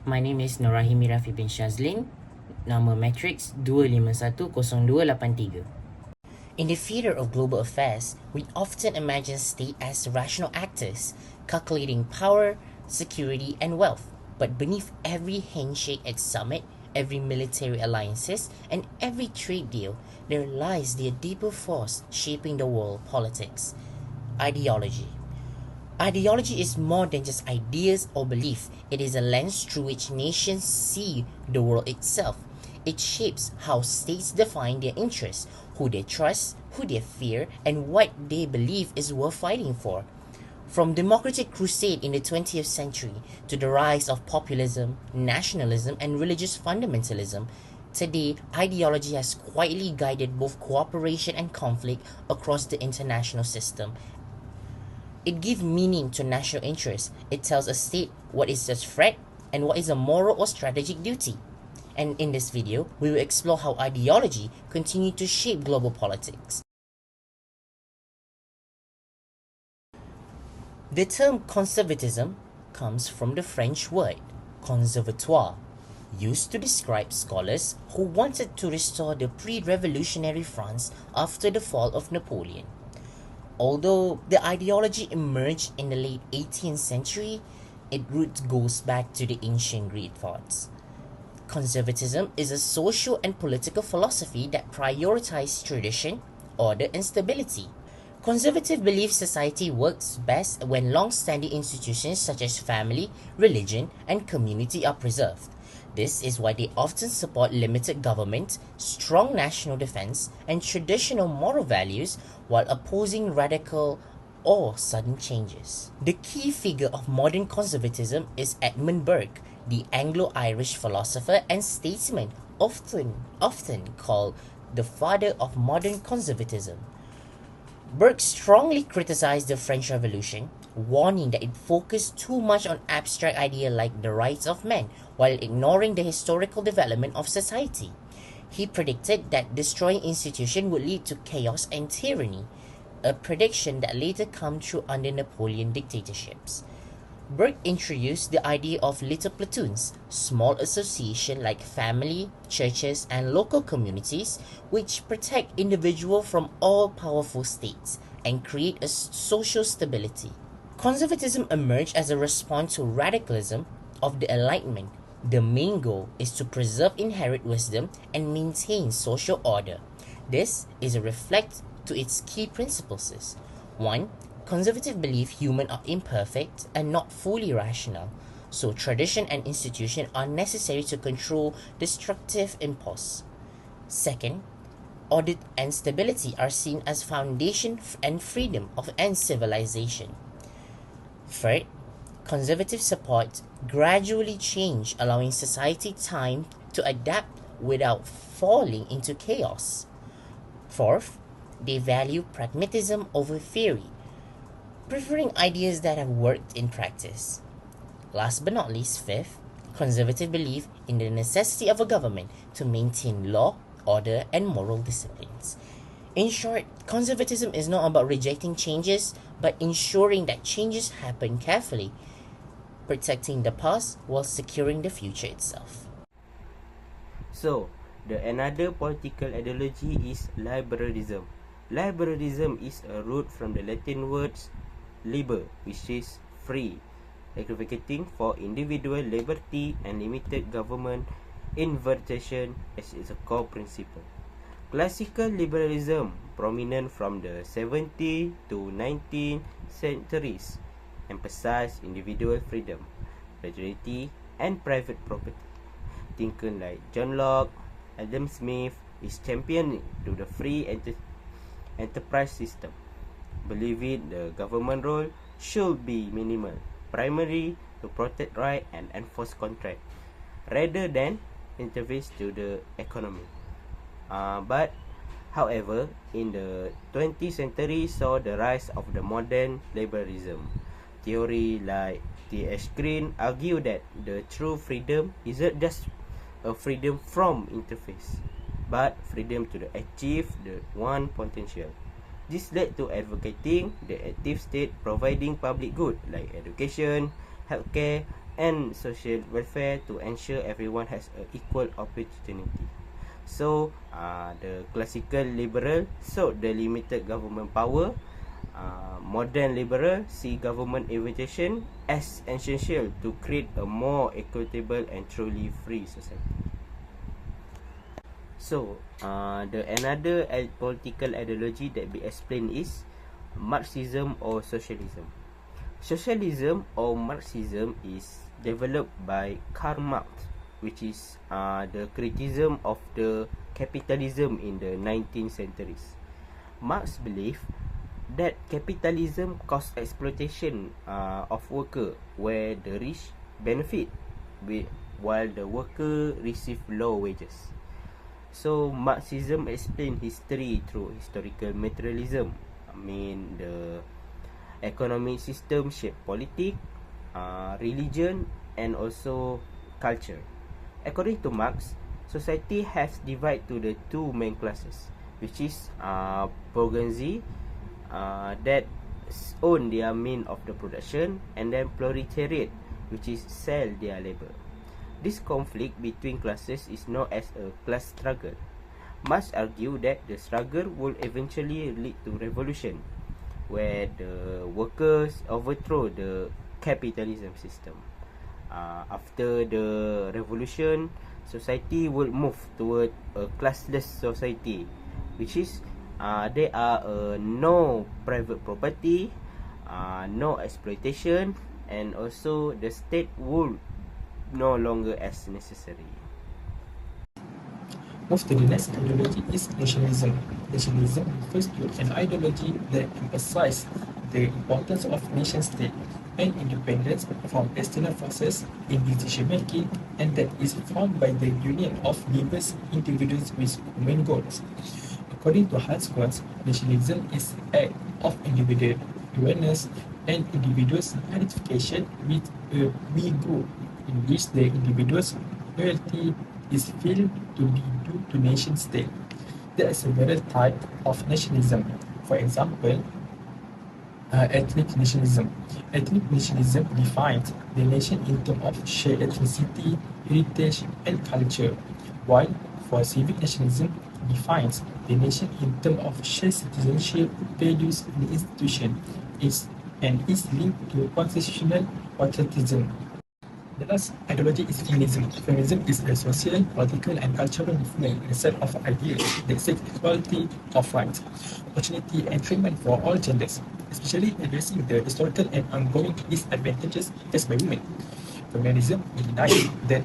My name is Norahimi Rafi bin Shazlin. Nama matrix 2510283. In the theater of global affairs, we often imagine state as rational actors, calculating power, security, and wealth. But beneath every handshake at summit, every military alliances, and every trade deal, there lies the deeper force shaping the world politics: ideology. Ideology is more than just ideas or belief. It is a lens through which nations see the world itself. It shapes how states define their interests, who they trust, who they fear, and what they believe is worth fighting for. From democratic crusade in the 20th century to the rise of populism, nationalism, and religious fundamentalism, today ideology has quietly guided both cooperation and conflict across the international system. It gives meaning to national interest. It tells a state what is a threat and what is a moral or strategic duty. And in this video, we will explore how ideology continues to shape global politics. The term conservatism comes from the French word conservatoire, used to describe scholars who wanted to restore the pre-revolutionary France after the fall of Napoleon. Although the ideology emerged in the late 18th century, its root goes back to the ancient Greek thoughts. Conservatism is a social and political philosophy that prioritizes tradition, order, and stability. Conservative believe society works best when long-standing institutions such as family, religion, and community are preserved. This is why they often support limited government, strong national defense, and traditional moral values while opposing radical or sudden changes. The key figure of modern conservatism is Edmund Burke, the Anglo-Irish philosopher and statesman often called the father of modern conservatism. Burke strongly criticized the French Revolution, warning that it focused too much on abstract ideas like the rights of man while ignoring the historical development of society. He predicted that destroying institutions would lead to chaos and tyranny, a prediction that later came true under Napoleon dictatorships. Burke introduced the idea of little platoons, small associations like family, churches, and local communities, which protect individuals from all powerful states and create a social stability. Conservatism emerged as a response to radicalism of the Enlightenment. The main goal is to preserve inherent wisdom and maintain social order. This is a reflect to its key principles. 1. Conservative believe humans are imperfect and not fully rational, so tradition and institution are necessary to control destructive impulse. Second, order and stability are seen as foundation and freedom of and civilization. Third, conservative support gradually change, allowing society time to adapt without falling into chaos. Fourth, they value pragmatism over theory, preferring ideas that have worked in practice. Last but not least, fifth, conservative believe in the necessity of a government to maintain law, order, and moral disciplines. In short, conservatism is not about rejecting changes, but ensuring that changes happen carefully, protecting the past while securing the future itself. So, the another political ideology is liberalism. Liberalism is a root from the Latin words liber, which is free, advocating for individual liberty and limited government intervention as its core principle. Classical liberalism, prominent from the 17th to 19th centuries, emphasized individual freedom, majority, and private property. Thinkers like John Locke, Adam Smith is championing to the free enterprise system, believing the government role should be minimal, primarily to protect right and enforce contract, rather than intervene to the economy. But however, in the 20th century saw the rise of the modern liberalism. Theory like T.S. Green argue that the true freedom isn't just a freedom from interface, but freedom to achieve the one potential. This led to advocating the active state providing public good like education, healthcare, and social welfare to ensure everyone has an equal opportunity. So, the classical liberal sought the limited government power. Modern liberal see government intervention as essential to create a more equitable and truly free society. So, the another political ideology that we explain is Marxism or socialism. Socialism or Marxism is developed by Karl Marx, which is the criticism of the capitalism in the 19th centuries. Marx believed that capitalism caused exploitation of worker, where the rich benefit while the worker receive low wages. So Marxism explains history through historical materialism. The economic system shape politics, religion, and also culture. According to Marx, society has divided to the two main classes, which is bourgeoisie, that own their mean of the production, and then proletariat, which is sell their labor. This conflict between classes is known as a class struggle. Marx argued that the struggle will eventually lead to revolution, where the workers overthrow the capitalism system. After the revolution, society will move toward a classless society, which is there are no private property, no exploitation, and also the state will no longer as necessary. Move to the next ideology is nationalism. Nationalism refers to an ideology that emphasizes the importance of nation-state and independence from external forces in decision-making, and that is formed by the union of diverse individuals with common goals. According to Hans, nationalism is an act of individual awareness and individuals' identification with a we group, in which the individual's loyalty is felt to be due to nation state. There are several types of nationalism. For example, ethnic nationalism. Ethnic nationalism defines the nation in terms of shared ethnicity, heritage, and culture, while for civic nationalism defines the nation in terms of shared citizenship, values, and institutions, and is linked to constitutional patriotism. The last ideology is feminism. Feminism is a social, political, and cultural movement, a set of ideas that seek equality of rights, opportunity, and treatment for all genders, especially addressing the historical and ongoing disadvantages faced by women. Feminism denies that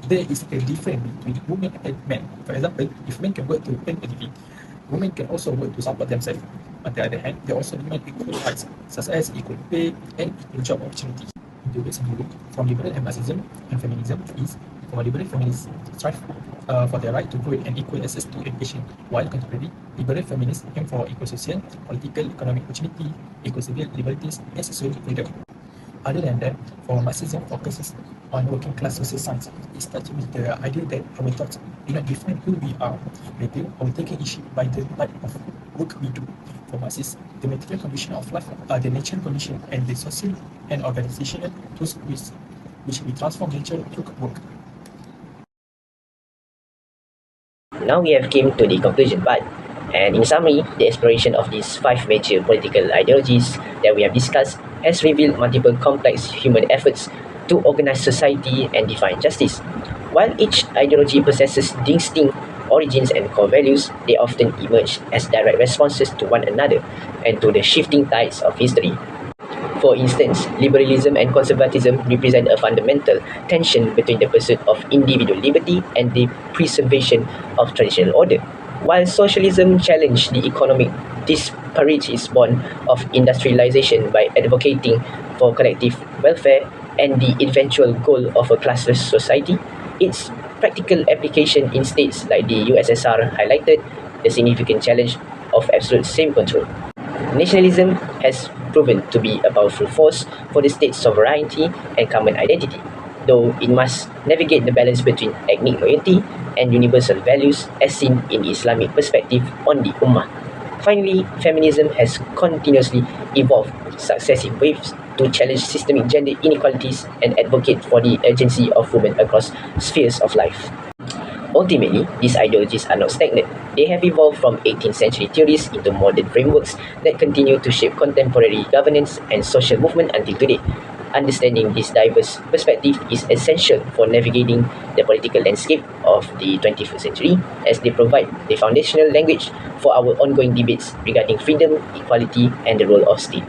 there is a difference between women and men. For example, if men can work to earn a living, women can also work to support themselves. On the other hand, they also demand equal rights, such as equal pay and equal job opportunities. The way from liberal Marxism and feminism is for liberal feminists strive for their right to vote and equal access to education, while contemporary liberal feminists aim for equal social, political, economic opportunity, equal civil liberties, and sexual freedom. Other than that, for Marxism focuses on working class social science. It starts with the idea that our thoughts do not define who we are. Rather, our taking issue by the type of work we do. For Marxists, the material condition of life are the natural condition, and the social and organizational tools which we transform nature through work. Now we have came to the conclusion part, and in summary, the exploration of these 5 major political ideologies that we have discussed has revealed multiple complex human efforts to organize society and define justice. While each ideology possesses distinct origins and core values, they often emerge as direct responses to one another and to the shifting tides of history. For instance, liberalism and conservatism represent a fundamental tension between the pursuit of individual liberty and the preservation of traditional order, while socialism challenged the economic disparities born of industrialization by advocating for collective welfare and the eventual goal of a classless society. Its practical application in states like the USSR highlighted the significant challenge of absolute same control. Nationalism has proven to be a powerful force for the state's sovereignty and common identity, though it must navigate the balance between ethnic loyalty and universal values as seen in the Islamic perspective on the Ummah. Finally, feminism has continuously evolved successive waves to challenge systemic gender inequalities and advocate for the agency of women across spheres of life. Ultimately, these ideologies are not stagnant. They have evolved from 18th century theories into modern frameworks that continue to shape contemporary governance and social movement until today. Understanding this diverse perspective is essential for navigating the political landscape of the 21st century, as they provide the foundational language for our ongoing debates regarding freedom, equality, and the role of state.